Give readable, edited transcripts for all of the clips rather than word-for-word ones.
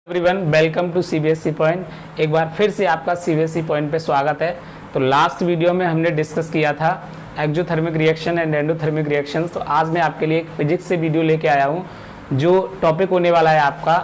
Everyone welcome to CBSE point. एक बार फिर से आपका सीबीएसई पॉइंट पे स्वागत है। तो लास्ट वीडियो में हमने डिस्कस किया था exothermic reaction and endothermic reaction. तो आज मैं आपके लिए एक फिजिक्स से वीडियो लेके आया हूँ जो टॉपिक होने वाला है आपका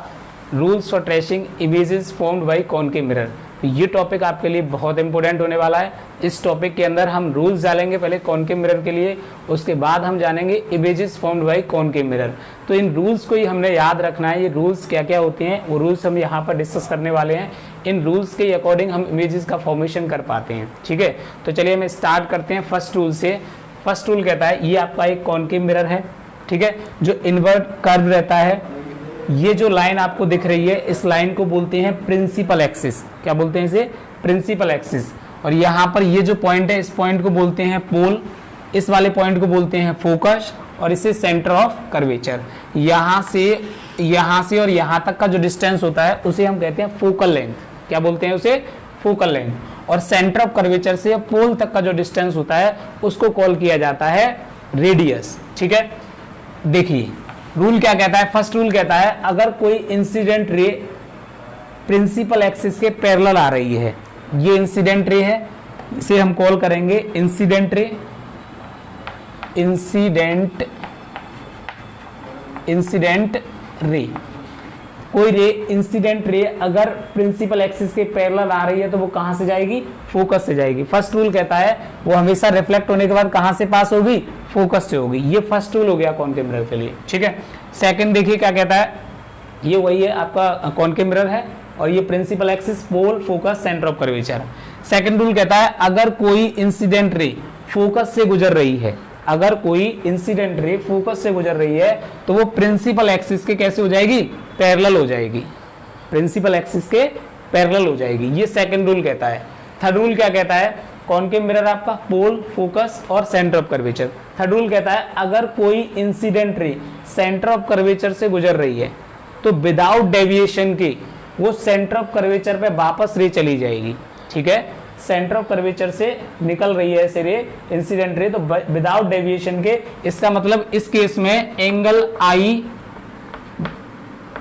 rules for tracing images formed by concave mirror. तो ये टॉपिक आपके लिए बहुत इंपॉर्टेंट होने वाला है। इस टॉपिक के अंदर हम रूल्स डालेंगे पहले कॉनकेव मिरर के लिए, उसके बाद हम जानेंगे images formed by concave mirror. तो इन रूल्स को ही हमने याद रखना है। ये रूल्स क्या क्या होते हैं वो रूल्स हम यहाँ पर डिस्कस करने वाले हैं। इन रूल्स के अकॉर्डिंग हम इमेजेस का फॉर्मेशन कर पाते हैं। ठीक है, तो चलिए हम स्टार्ट करते हैं फर्स्ट रूल से। फर्स्ट रूल कहता है ये आपका एक कॉनकेव मिरर है, ठीक है, जो इनवर्ट कर्व रहता है। ये जो लाइन आपको दिख रही है इस लाइन को बोलते हैं प्रिंसिपल एक्सिस। क्या बोलते हैं इसे? Principal axis. और यहाँ पर ये जो पॉइंट है इस पॉइंट को बोलते हैं पोल, इस वाले पॉइंट को बोलते हैं फोकस और इसे सेंटर ऑफ कर्वेचर। यहाँ से और यहाँ तक का जो डिस्टेंस होता है उसे हम कहते हैं फोकल लेंथ। क्या बोलते हैं उसे? Focal length. और सेंटर ऑफ कर्वेचर से पोल तक का जो डिस्टेंस होता है उसको कॉल किया जाता है रेडियस। ठीक है, देखिए रूल क्या कहता है। फर्स्ट रूल कहता है अगर कोई इंसिडेंट रे प्रिंसिपल एक्सिस के पैरेलल आ रही है, ये इंसिडेंट रे है, इसे हम कॉल करेंगे इंसिडेंट रे। इंसिडेंट रे, कोई रे इंसिडेंट रे अगर प्रिंसिपल एक्सिस के पैरेलल आ रही है तो वो कहां से जाएगी? फोकस से जाएगी। फर्स्ट रूल कहता है वो हमेशा रिफ्लेक्ट होने के बाद कहां से पास होगी? फोकस से होगी। ये फर्स्ट रूल हो गया कॉनकेव मिरर के लिए। ठीक है, सेकंड देखिए क्या कहता है। ये वही है आपका कॉनकेव मिरर है और ये principal axis, pole, focus, centre of curvature. Second rule कहता है अगर कोई इंसिडेंट रे फोकस से गुजर रही है, अगर कोई इंसिडेंट रे फोकस से गुजर रही है तो वो प्रिंसिपल एक्सिस के कैसे हो जाएगी? पैरेलल हो जाएगी। प्रिंसिपल एक्सिस के पैरेलल हो जाएगी। ये सेकंड रूल कहता है। थर्ड रूल क्या कहता है? कॉनकेव मिरर आपका पोल, फोकस और centre of curvature. Third rule कहता है अगर कोई incident ray centre of curvature से गुजर रही है तो विदाउट डेविएशन के वो सेंटर ऑफ कर्वेचर पे वापस रे चली जाएगी। ठीक है, सेंटर ऑफ कर्वेचर से निकल रही है ऐसे रे इंसिडेंट रे तो विदाउट डेविएशन के, इसका मतलब इस केस में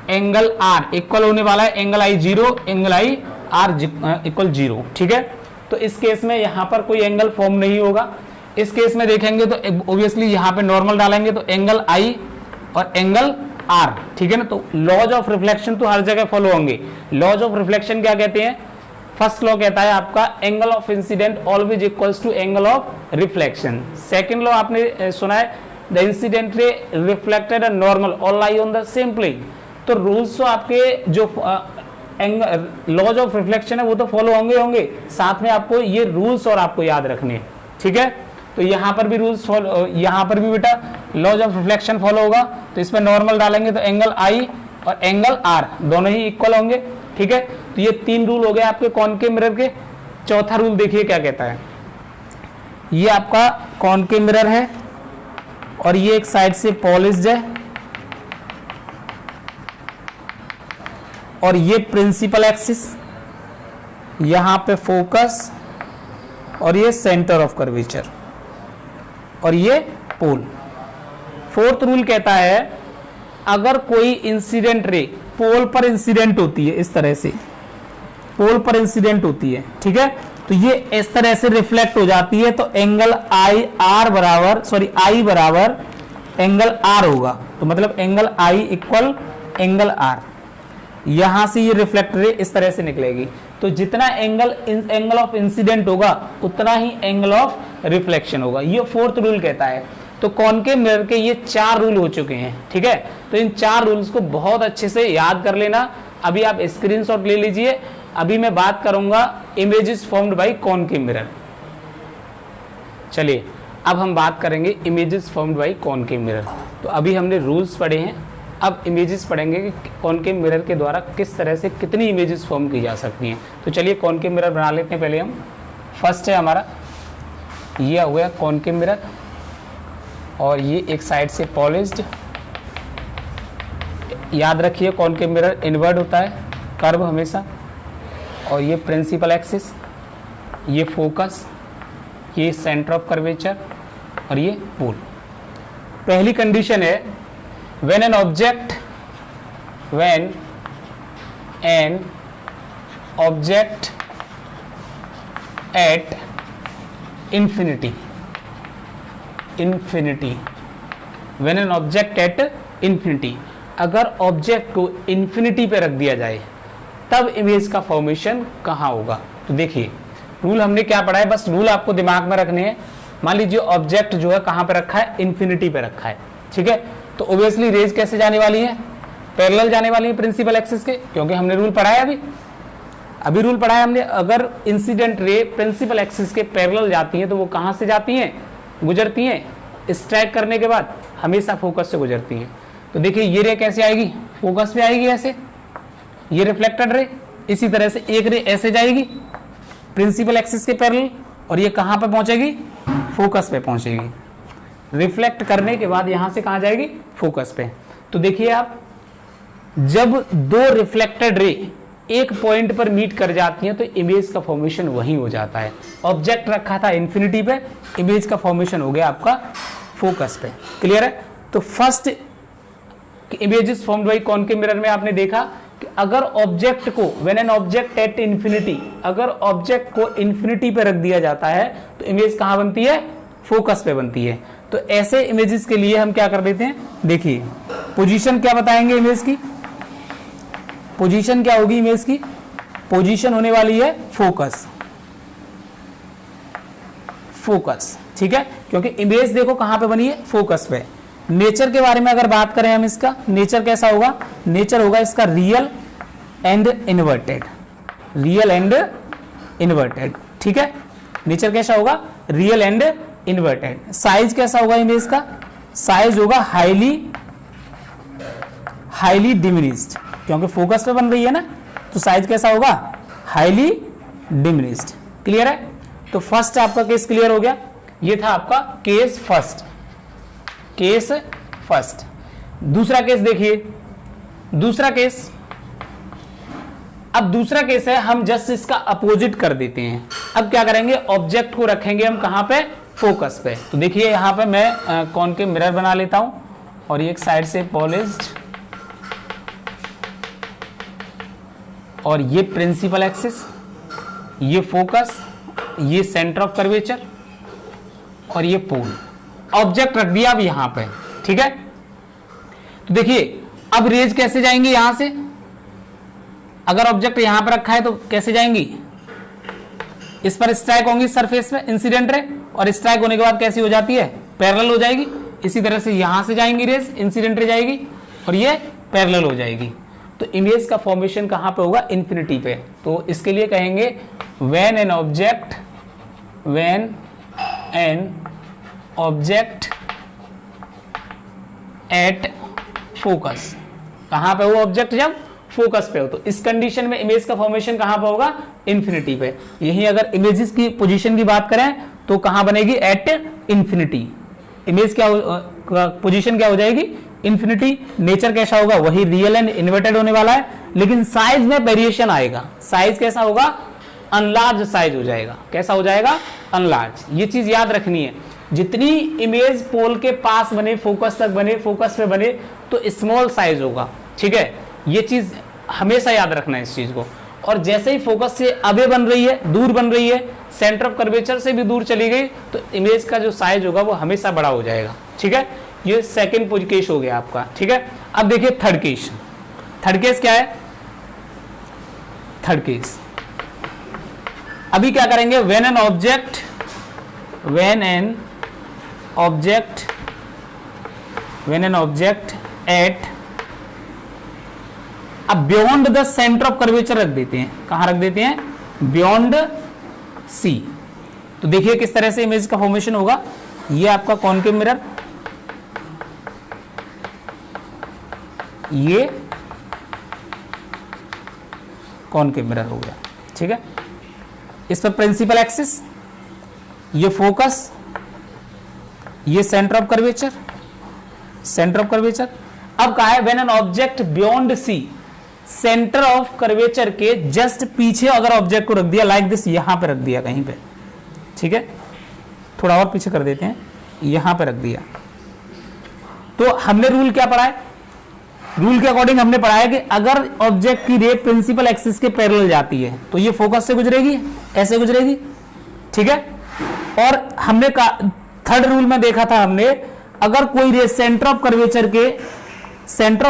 एंगल आर इक्वल होने वाला है angle I zero, angle I R equal zero. ठीक है, तो इस केस में यहां पर कोई एंगल फॉर्म नहीं होगा। इस केस में देखेंगे तो ऑब्वियसली यहां पे नॉर्मल डालेंगे तो एंगल आई और एंगल आर। ठीक है ना, तो लॉज ऑफ रिफ्लेक्शन तो हर जगह फॉलो होंगे। लॉज ऑफ रिफ्लेक्शन क्या कहते हैं? फर्स्ट लॉ कहता है आपका angle of incidence always equals to angle of reflection. Second law आपने सुना है the incident ray reflected and normal all lie on the same plane. तो रूल्स तो आपके जो लॉज ऑफ रिफ्लेक्शन है वो तो फॉलो होंगे, साथ में आपको ये रूल्स और आपको याद रखने हैं। ठीक है, तो यहाँ पर भी रूल्स फॉलो, यहाँ पर भी बेटा लॉज ऑफ रिफ्लेक्शन फॉलो होगा। तो इसमें नॉर्मल डालेंगे तो एंगल आई और एंगल आर दोनों ही इक्वल होंगे। ठीक है, तो ये तीन रूल हो गए आपके कॉनकेव मिरर के। चौथा रूल देखिए क्या कहता है। ये आपका कॉनकेव मिरर है और ये एक साइड से पॉलिश्ड है और ये प्रिंसिपल एक्सिस, यहां पे फोकस और ये सेंटर ऑफ कर्वेचर और ये पोल। फोर्थ रूल कहता है अगर कोई इंसिडेंट रे पोल पर इंसिडेंट होती है, इस तरह से पोल पर इंसिडेंट होती है, ठीक है, तो ये इस तरह से रिफ्लेक्ट हो जाती है तो एंगल आई बराबर एंगल आर होगा। तो मतलब angle I equal angle R. यहां से ये रिफ्लेक्ट रे इस तरह से निकलेगी तो जितना एंगल ऑफ इंसिडेंट होगा उतना ही एंगल ऑफ रिफ्लेक्शन होगा। ये फोर्थ रूल कहता है। तो कॉनकेव मिरर के ये चार रूल हो चुके हैं। ठीक है, तो इन चार रूल्स को बहुत अच्छे से याद कर लेना। अभी आप स्क्रीनशॉट ले लीजिए। अभी मैं बात करूंगा images formed by concave mirror. चलिए अब हम बात करेंगे images formed by concave mirror. तो अभी हमने रूल्स पढ़े हैं, अब इमेजेस पढ़ेंगे कि कॉनकेव मिरर के द्वारा किस तरह से कितनी इमेजेस फॉर्म की जा सकती हैं। तो चलिए कॉनकेव मिरर बना लेते हैं पहले हम। फर्स्ट है हमारा ये हो गया कॉनकेव मिरर और ये एक साइड से पॉलिश्ड। याद रखिए कॉनकेव मिरर इनवर्ट होता है, कर्व हमेशा। और ये प्रिंसिपल एक्सिस, ये फोकस, ये सेंटर ऑफ कर्वेचर और ये पोल। पहली कंडीशन है when an object at infinity, infinity, when an object at infinity, अगर ऑब्जेक्ट को इंफिनिटी पे रख दिया जाए तब इमेज का फॉर्मेशन कहाँ होगा। तो देखिए रूल हमने क्या पढ़ा है, बस रूल आपको दिमाग में रखने हैं। मान लीजिए ऑब्जेक्ट जो है कहाँ पे रखा है, इंफिनिटी पे रखा है, ठीक है। तो ऑब्वियसली रेज कैसे जाने वाली है, पैरेलल जाने वाली है प्रिंसिपल एक्सिस के, क्योंकि हमने रूल पढ़ा है अभी रूल पढ़ा है हमने। अगर इंसिडेंट रे प्रिंसिपल एक्सिस के पैरेलल जाती हैं तो वो कहाँ से जाती हैं, गुजरती हैं स्ट्राइक करने के बाद हमेशा फोकस से गुजरती हैं। तो देखिए ये रे कैसे आएगी, फोकस पे आएगी ऐसे, ये रिफ्लेक्टेड रे, इसी तरह से एक रे ऐसे जाएगी प्रिंसिपल एक्सिस के पैरेलल और ये कहाँ पे पहुंचेगी, फोकस पे पहुंचेगी। रिफ्लेक्ट करने के बाद यहां से कहां जाएगी, फोकस पे। तो देखिए आप, जब दो रिफ्लेक्टेड रे एक पॉइंट पर मीट कर जाती हैं तो इमेज का फॉर्मेशन वहीं हो जाता है। ऑब्जेक्ट रखा था इंफिनिटी पे, इमेज का फॉर्मेशन हो गया आपका फोकस पे। क्लियर है। तो first images formed by concave mirror में आपने देखा कि अगर ऑब्जेक्ट को when an object at infinity, अगर ऑब्जेक्ट को इंफिनिटी पे रख दिया जाता है तो इमेज कहां बनती है, फोकस पे बनती है। तो ऐसे इमेजेस के लिए हम क्या कर देते हैं, देखिए पोजीशन क्या बताएंगे इमेज की, पोजीशन क्या होगी इमेज की, पोजीशन होने वाली है फोकस, फोकस, ठीक है, क्योंकि इमेज देखो कहां पे बनी है, फोकस पे। नेचर के बारे में अगर बात करें हम, इसका नेचर कैसा होगा, नेचर होगा इसका real and inverted, real and inverted, ठीक है। नेचर कैसा होगा, रियल एंड इन्वर्टेड। साइज कैसा होगा इमेज का, साइज होगा हाईली डिमिनिश्ड, क्योंकि फोकस पे बन रही है ना, तो साइज कैसा होगा, हाईली डिमिनिश्ड। क्लियर है। तो फर्स्ट आपका केस क्लियर हो गया, ये था आपका केस फर्स्ट, केस फर्स्ट। दूसरा केस देखिए, दूसरा केस, अब दूसरा केस है हम जस्ट इसका अपोजिट कर देते हैं। अब क्या करेंगे, ऑब्जेक्ट को रखेंगे हम कहां पे, फोकस पे। तो देखिए यहां पे मैं कॉनकेव मिरर बना लेता हूं और ये एक साइड से पॉलिश्ड और ये प्रिंसिपल एक्सिस, ये फोकस, ये सेंटर ऑफ कर्वेचर और ये पोल। ऑब्जेक्ट रख दिया अब यहां पे, ठीक है। तो देखिए अब रेज कैसे जाएंगे यहां से, अगर ऑब्जेक्ट यहां पर रखा है तो कैसे जाएंगी, इस पर स्ट्राइक होंगी सरफेस पे इंसिडेंट रे, और स्ट्राइक होने के बाद कैसी हो जाती है, पैरेलल हो जाएगी। इसी तरह से यहां से जाएंगी रेज, इंसिडेंट रे जाएगी और ये पैरेलल हो जाएगी। तो इमेज का फॉर्मेशन कहां पे होगा, इंफिनिटी पे। तो इसके लिए कहेंगे when an object at focus, कहां पे हो ऑब्जेक्ट, जब फोकस पे हो। तो इस कंडीशन में इमेज का फॉर्मेशन कहां पे होगा, इंफिनिटी पे। यही अगर इमेजेस की पोजीशन की बात करें तो कहां बनेगी, एट इंफिनिटी। इमेज क्या पोजीशन क्या हो जाएगी, इंफिनिटी। नेचर कैसा होगा, वही रियल एंड इन्वर्टेड होने वाला है, लेकिन साइज में वेरिएशन आएगा। साइज कैसा होगा, अनलार्ज साइज हो जाएगा। कैसा हो जाएगा, अनलार्ज। ये चीज याद रखनी है, जितनी इमेज पोल के पास बने, फोकस तक बने, फोकस पे बने, तो स्मॉल साइज होगा, ठीक है। ये चीज हमेशा याद रखना है इस चीज को। और जैसे ही फोकस से अबे बन रही है, दूर बन रही है, सेंटर ऑफ कर्वेचर से भी दूर चली गई, तो इमेज का जो साइज होगा वो हमेशा बड़ा हो जाएगा, ठीक है। ये सेकंड केस हो गया आपका, ठीक है। अब देखिए थर्ड केस, थर्ड केस क्या है, थर्ड केस अभी क्या करेंगे, व्हेन एन ऑब्जेक्ट एट, अब beyond the centre of curvature रख देते हैं, कहां रख देते हैं, बियॉन्ड सी। तो देखिए किस तरह से इमेज का फॉर्मेशन होगा। ये आपका कॉनकेव मिरर, ये कॉनकेव मिरर हो गया, ठीक है। इस पर प्रिंसिपल एक्सिस, ये फोकस, ये centre of curvature, centre of curvature. अब कहा है when an object beyond C, centre of curvature के जस्ट पीछे अगर ऑब्जेक्ट को रख दिया, लाइक दिस, यहां पे रख दिया कहीं पे, ठीक है, थोड़ा और पीछे कर देते हैं, यहां पे रख दिया, तो हमने रूल क्या पढ़ा है, रूल के अकॉर्डिंग हमने पढ़ा है कि अगर ऑब्जेक्ट की रे प्रिंसिपल एक्सिस के पैरेलल जाती है तो ये फोकस से गुजरेगी, ऐसे गुजरेगी, ठीक है। और हमने थर्ड रूल में देखा था हमने, अगर कोई रे सेंटर ऑफ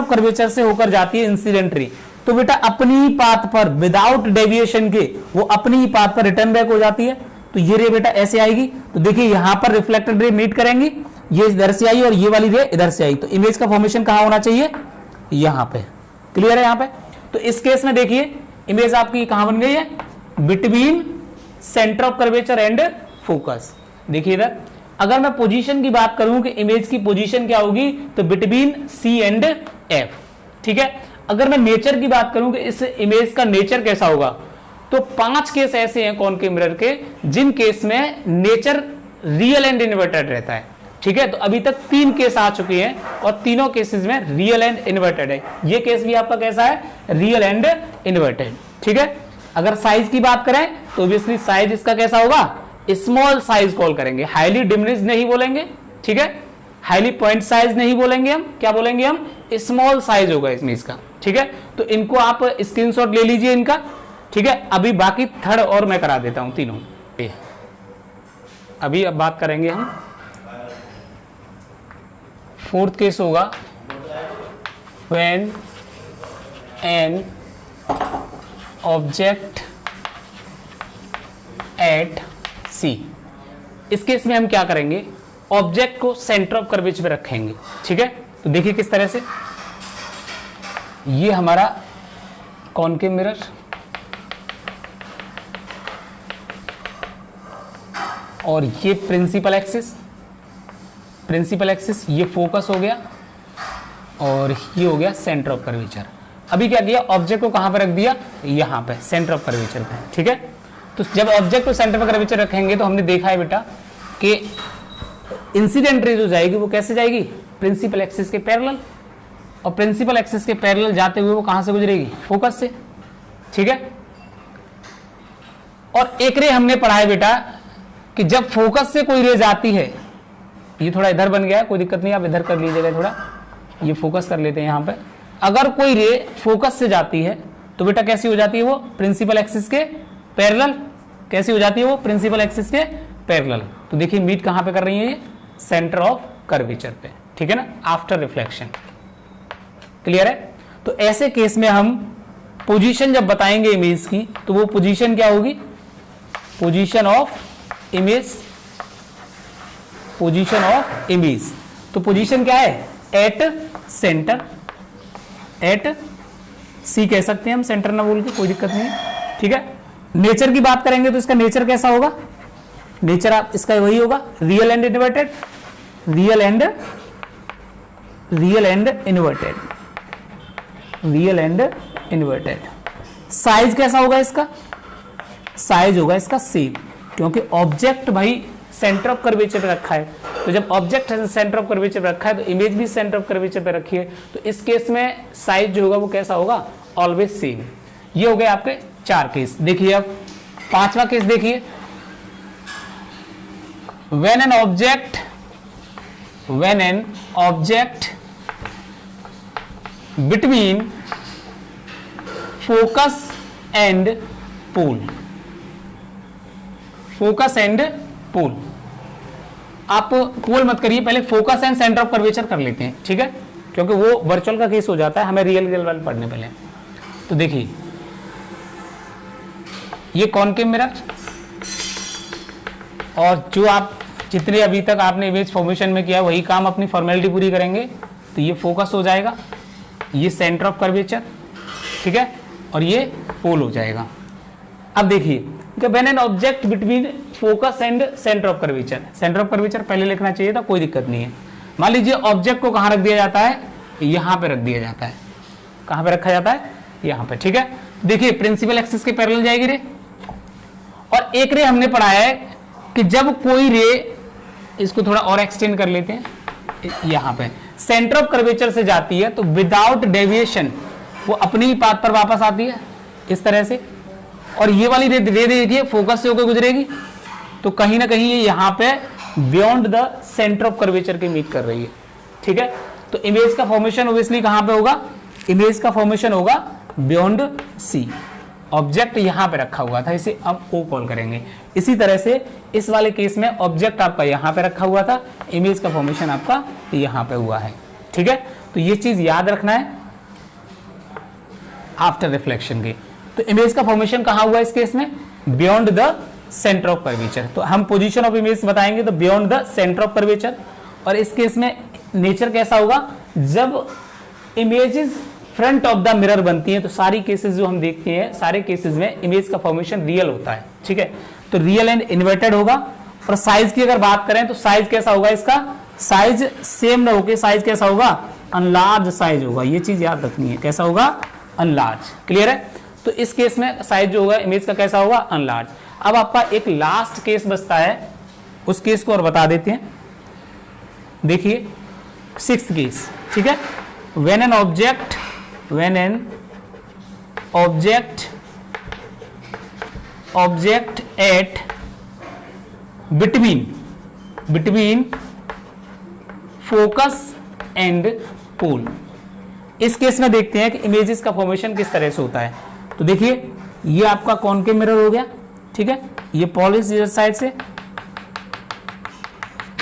कर्वेचर से होकर जाती है इंसिडेंट रे, तो बेटा अपनी ही पाथ पर विदाउट डेविएशन के वो अपनी ही पाथ पर रिटर्न बैक हो जाती है। तो ये रे बेटा ऐसे आएगी। तो देखिए यहां पर रिफ्लेक्टेड रे मीट करेंगी, ये इधर से आई और ये वाली रे इधर से आई, तो इमेज का फॉर्मेशन कहां होना चाहिए, यहां पे। क्लियर है यहां पे। तो इस केस में देखिए इमेज आपकी कहां बन गई है, between centre of curvature and focus. देखिए इधर अगर मैं पोजीशन की बात करूं कि इमेज की पोजीशन क्या होगी, तो बिटवीन सी एंड एफ, ठीक है। अगर मैं नेचर की बात करूं कि इस इमेज का नेचर कैसा होगा, तो 5 केस ऐसे हैं कॉनकेव मिरर के जिन केस में नेचर रियल एंड इन्वर्टेड रहता है, ठीक है। तो अभी तक 3 केस आ चुके हैं और तीनों केसेस में रियल एंड इन्वर्टेड है। ये केस भी आपका कैसा है, रियल एंड इन्वर्टेड, ठीक है। अगर साइज की बात करें तो ऑब्वियसली साइज इसका कैसा होगा, स्मॉल साइज कॉल करेंगे, हाईली डिमिनिश नहीं बोलेंगे, ठीक है। हाईली पॉइंट साइज नहीं बोलेंगे हम, क्या बोलेंगे हम, स्मॉल साइज होगा इसमें इसका, ठीक है। तो इनको आप स्क्रीनशॉट ले लीजिए इनका, ठीक है। अभी बाकी थर्ड और मैं करा देता हूं तीनों। अभी अब बात करेंगे हम फोर्थ केस होगा, व्हेन एन ऑब्जेक्ट एट सी। इस केस में हम क्या करेंगे, ऑब्जेक्ट को सेंटर ऑफ कर्वेचर पे रखेंगे, ठीक है। तो देखिए किस तरह से, ये हमारा कॉनकेव मिरर, और ये प्रिंसिपल एक्सिस, ये फोकस हो गया और ये हो गया सेंटर ऑफ कर्वेचर। अभी क्या किया, ऑब्जेक्ट को कहां पर रख दिया, यहां पे सेंटर ऑफ कर्वेचर पे, ठीक है। तो जब ऑब्जेक्ट को सेंटर ऑफ कर्वेचर रखेंगे तो हमने देखा है बेटा कि इंसिडेंट रे जो जाएगी वो कैसे जाएगी, प्रिंसिपल एक्सिस के पैरेलल, और प्रिंसिपल एक्सिस के पैरेलल जाते हुए वो कहां से गुजरेगी, फोकस से, ठीक है। और एक रे हमने पढ़ा है बेटा कि जब फोकस से कोई रे जाती है, ये थोड़ा इधर बन गया है, कोई दिक्कत नहीं, आप इधर कर लीजिएगा, थोड़ा ये फोकस कर लेते हैं यहां पे। अगर कोई रे फोकस से जाती है तो बेटा कैसी हो जाती है वो, प्रिंसिपल एक्सिस के पैरेलल, कैसी हो जाती है वो, प्रिंसिपल एक्सिस के पैरेलल। तो देखिए मीट कहां पे कर रही है ये, सेंटर ऑफ कर्वेचर पे, ठीक है ना, आफ्टर रिफ्लेक्शन। क्लियर है। तो ऐसे केस में हम पोजीशन जब बताएंगे इमेज की, तो वो पोजीशन क्या होगी, position of image, position of image. तो पोजीशन क्या है, एट सेंटर, एट सी कह सकते हैं हम, सेंटर ना बोल के, कोई दिक्कत नहीं है, ठीक है। नेचर की बात करेंगे तो इसका नेचर कैसा होगा, नेचर आप इसका वही होगा, real and inverted, real and inverted, real and inverted. Size कैसा होगा इसका, साइज होगा इसका सेम, क्योंकि ऑब्जेक्ट भाई सेंटर ऑफ कर्वेचर पे रखा है। तो जब ऑब्जेक्ट सेंटर ऑफ कर्वेचर पे रखा है तो इमेज भी सेंटर ऑफ कर्वेचर पे रखी है, तो इस केस में साइज जो होगा वो कैसा होगा, ऑलवेज सेम। ये हो गए आपके 4 केस। देखिए अब 5वां केस देखिए, when an object between focus and pole, आप पोल मत करिए, पहले focus and centre of curvature कर लेते हैं, ठीक है, क्योंकि वो वर्चुअल का केस हो जाता है, हमें रियल वाले पढ़ने पहले। तो देखिए ये कॉनकेव मिरर, और जो आप जितने अभी तक आपने इमेज फॉर्मेशन में किया वही काम अपनी फॉर्मेलिटी पूरी करेंगे। तो ये फोकस हो जाएगा, ये सेंटर ऑफ कर्वेचर, ठीक है, और ये पोल हो जाएगा। अब देखिए when an object between focus and centre of curvature, centre of curvature पहले लिखना चाहिए था, कोई दिक्कत नहीं है। मान लीजिए ऑब्जेक्ट को कहां रख दिया जाता है, यहां पे रख दिया जाता है, कहां पे रखा जाता है, यहां पे, ठीक है। देखिए प्रिंसिपल एक्सिस के पैरेलल जाएगी रे, और एक रे हमने पढ़ा है कि जब कोई रे, इसको थोड़ा और एक्सटेंड कर लेते हैं, यहां पे सेंटर ऑफ कर्वेचर से जाती है तो विदाउट डेविएशन वो अपनी ही पाथ पर वापस आती है इस तरह से, और ये वाली रे देखिए फोकस से होकर गुजरेगी, तो कहीं ना कहीं ये यहां पे beyond the centre of curvature के मीट कर रही है, ठीक है। तो इमेज का फॉर्मेशन ऑब्वियसली कहां पे होगा, इमेज का फॉर्मेशन होगा बियॉन्ड सी। ऑब्जेक्ट यहां पे रखा हुआ था, इसे अब ओ कॉल करेंगे। इसी तरह से इस वाले केस में ऑब्जेक्ट आपका यहां पे रखा हुआ था, इमेज का फॉर्मेशन आपका यहां पे हुआ है। ठीक है, तो ये चीज याद रखना है आफ्टर रिफ्लेक्शन की। तो इमेज का फॉर्मेशन कहां हुआ इस केस में? Beyond the centre of curvature. तो हम पोजीशन ऑफ इमेज बताएंगे तो beyond the centre of curvature. और इस केस में नेचर कैसा होगा? जब images front of the mirror बनती हैं तो सारी केसेस जो हम देखते हैं, सारे केसेस में इमेज का फॉर्मेशन रियल होता है। ठीक है, तो रियल एंड इन्वर्टेड होगा। और साइज की अगर बात करें तो साइज कैसा होगा इसका? साइज सेम ना होके साइज कैसा होगा? अनलार्ज साइज होगा। ये चीज याद रखनी है, कैसा होगा? अनलार्ज। क्लियर है? तो इस केस में साइज जो होगा इमेज का कैसा होगा? अनलार्ज। अब आपका एक लास्ट केस बचता है, उस केस को और बता देते हैं। देखिए 6th केस। ठीक है, when an object at between focus and pole। इस केस में देखते हैं कि इमेजेस का फॉर्मेशन किस तरह से होता है। तो देखिए ये आपका कॉनकेव मिरर हो गया। ठीक है, ये पॉलिश इधर साइड से,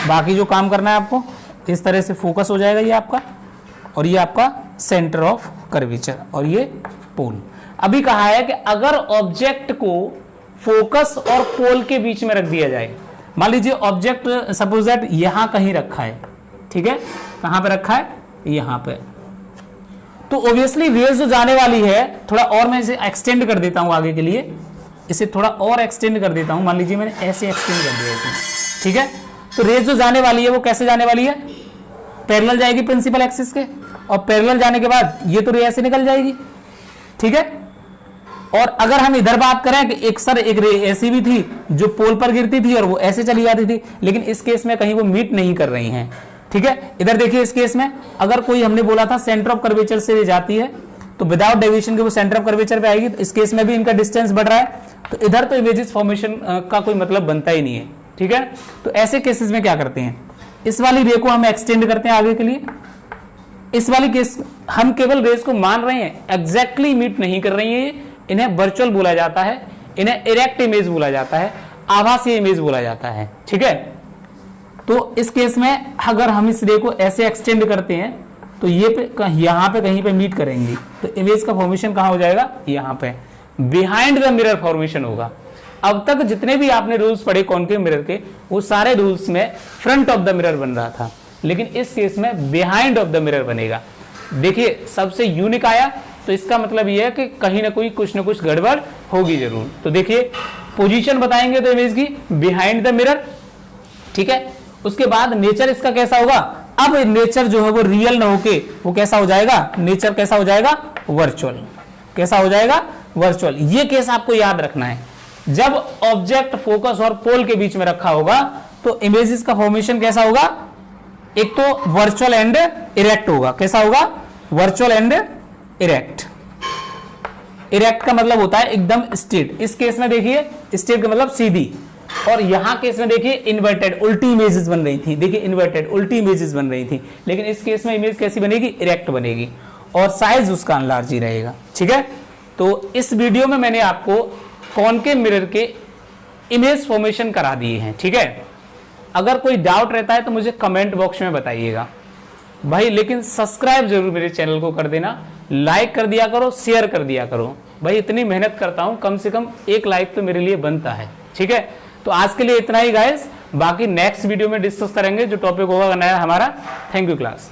बाकी जो काम करना है आपको इस तरह से फोकस हो जाएगा ये आपका, और ये आपका सेंटर ऑफ कर्वेचर, और ये पोल। अभी कहा है कि अगर ऑब्जेक्ट को फोकस और पोल के बीच में रख दिया जाए, मान लीजिए ऑब्जेक्ट सपोज दैट यहां कहीं रखा है। ठीक है, कहां पे रखा है? यहां पे। तो ऑब्वियसली रेज जो जाने वाली है, थोड़ा और मैं इसे एक्सटेंड कर देता हूं आगे के लिए, इसे थोड़ा और एक्सटेंड कर देता हूं। मान लीजिए मैंने ऐसे एक्सटेंड कर दिया इसे। ठीक है, तो रेज जो जाने वाली है वो कैसे जाने वाली है? पैरेलल जाएगी प्रिंसिपल एक्सिस के, और पैरेलल जाने के बाद ये तो रे ऐसे निकल जाएगी। ठीक है, और अगर हम इधर बात करें कि एक रे ऐसी भी थी जो पोल पर गिरती थी और वो ऐसे चली जाती थी, लेकिन इस केस में कहीं वो मीट नहीं कर रही हैं। ठीक है, इधर देखिए इस केस में अगर कोई हमने बोला था सेंटर ऑफ कर्वेचर से जाती है तो विदाउट डेविएशन के वो सेंटर ऑफ कर्वेचर पे आएगी। तो इस केस में भी इनका डिस्टेंस बढ़ रहा है, तो इधर तो इमेजेस फॉर्मेशन का कोई मतलब बनता ही नहीं है। ठीक है, तो ऐसे केसेस में क्या करते हैं? इस वाली रे को हम एक्सटेंड करते हैं आगे के लिए। इस वाली केस हम केवल रेस को मान रहे हैं, एग्जैक्टली मीट नहीं कर रही है। इन्हें वर्चुअल बोला जाता है, इन्हें इरेक्ट इमेज बोला जाता है, आभासी इमेज बोला जाता है। ठीक है, तो इस केस में अगर हम इस रे को ऐसे एक्सटेंड करते हैं तो ये यहां पे कहीं पे मीट करेंगी, तो इमेज का फॉर्मेशन कहां हो जाएगा? यहां पे बिहाइंड द मिरर फॉर्मेशन होगा। अब तक जितने भी आपने रूल्स पढ़े कॉनकेव मिरर के, वो सारे रूल्स में फ्रंट ऑफ द मिरर बन रहा था, लेकिन इस केस में बिहाइंड ऑफ द मिरर बनेगा। देखिए सबसे यूनिक आया, तो इसका मतलब यह है कि कहीं ना कोई कुछ ना कुछ गड़बड़ होगी जरूर। तो देखिए पोजीशन बताएंगे तो इमेज की बिहाइंड द मिरर। ठीक है, उसके बाद नेचर इसका कैसा होगा? अब नेचर जो है वो रियल ना होके वो कैसा हो जाएगा? नेचर कैसा हो जाएगा? वर्चुअल। कैसा हो जाएगा? वर्चुअल। ये केस आपको याद रखना है। जब ऑब्जेक्ट फोकस और पोल के बीच में रखा होगा तो इमेजेस का फॉर्मेशन कैसा होगा? एक तो वर्चुअल एंड इरेक्ट होगा। कैसा होगा? Virtual and erect. इरेक्ट का मतलब होता है एकदम स्ट्रेट। इस केस में देखिए स्ट्रेट का मतलब सीधी, और यहां केस में देखिए इन्वर्टेड, उल्टी इमेजेस बन रही थी। देखिए इन्वर्टेड उल्टी इमेजेस बन रही थी, लेकिन इस केस में इमेज कैसी बनेगी? इरेक्ट बनेगी, और साइज उसका अनलार्ज ही रहेगा। ठीक है, तो इस वीडियो में मैंने आपको कॉनकेव मिरर के इमेज फॉर्मेशन करा दिए हैं। ठीक है, अगर कोई डाउट रहता है तो मुझे कमेंट बॉक्स में बताइएगा भाई, लेकिन सब्सक्राइब जरूर मेरे चैनल को कर देना, लाइक कर दिया करो, शेयर कर दिया करो भाई। इतनी मेहनत करता हूं, कम से कम एक लाइक तो मेरे लिए बनता है। ठीक है, तो आज के लिए इतना ही गाइस, बाकी नेक्स्ट वीडियो में डिस्कस करेंगे जो टॉपिक होगा नया हमारा। Thank you class.